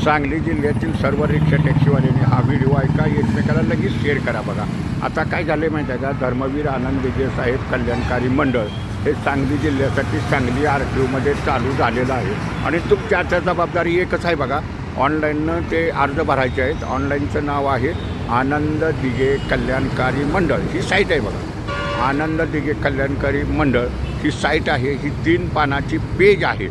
सांगली जिल्ह्यातील सर्व रिक्षा टॅक्सीवाल्यांनी हा व्हिडिओ ऐका, एकमेकाला लगेच शेअर करा. बघा आता काय झाले माहिती आहे का, धर्मवीर आनंद दिघे साहेब कल्याणकारी मंडळ हे सांगली जिल्ह्यासाठी सांगली RTOमध्ये चालू झालेलं आहे. आणि तुमच्या जबाबदारी एकच आहे बघा, ऑनलाईननं ते अर्ज भरायचे आहेत. ऑनलाईनचं नाव आहे आनंद दिघे कल्याणकारी मंडळ, ही साईट आहे बघा. आनंद दिघे कल्याणकारी मंडळ ही साईट आहे. ही 3 पानाची पेज आहे,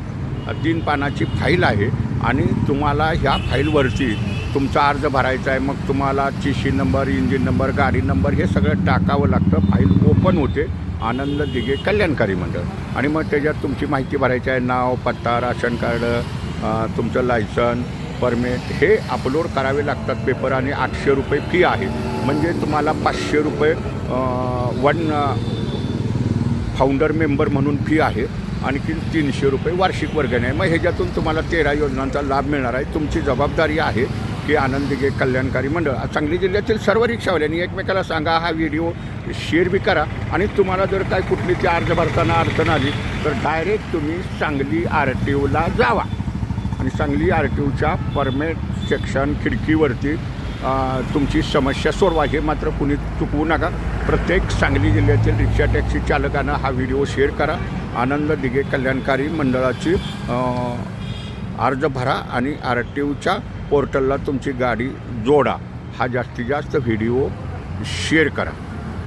3 पानाची फाईल आहे. आणि तुम्हाला ह्या फाईलवरती तुमचा अर्ज भरायचा आहे. मग तुम्हाला TC नंबर, इंजिन नंबर, गाडी नंबर हे सगळं टाकावं लागतं. फाईल ओपन होते आनंद दिघे कल्याणकारी मंडळ. आणि मग त्याच्यात तुमची माहिती भरायची आहे, नाव, पत्ता, राशन कार्ड, तुमचं लायसन, परमिट हे अपलोड करावे लागतात पेपर. आणि 800 रुपये फी आहे. म्हणजे तुम्हाला 500 रुपये वन फाउंडर मेंबर म्हणून फी आहे. आणखी 300 रुपये वार्षिक वर्गणी आहे. मग ह्याच्यातून तुम्हाला 13 योजनांचा लाभ मिळणार आहे. तुमची जबाबदारी आहे की आनंद दिघे कल्याणकारी मंडळ सांगली जिल्ह्यातील सर्व रिक्षावाल्यांनी एकमेकाला सांगा, हा व्हिडिओ शेअर बी करा. आणि तुम्हाला जर काय कुठली ती अर्ज भरताना अडचण आली तर डायरेक्ट तुम्ही सांगली RTOला जावा. आणि सांगली RTOच्या परमिट सेक्शन खिडकीवरती तुमची समस्या सोडवा. हे मात्र कुणी चुकवू नका. प्रत्येक सांगली जिल्ह्यातील रिक्षा टॅक्सी चालकांना हा व्हिडिओ शेअर करा. आनंद दिघे कल्याणकारी मंडळाची अर्ज भरा आणि RTOच्या पोर्टलला तुमची गाडी जोडा. हा जास्तीत जास्त व्हिडिओ शेअर करा.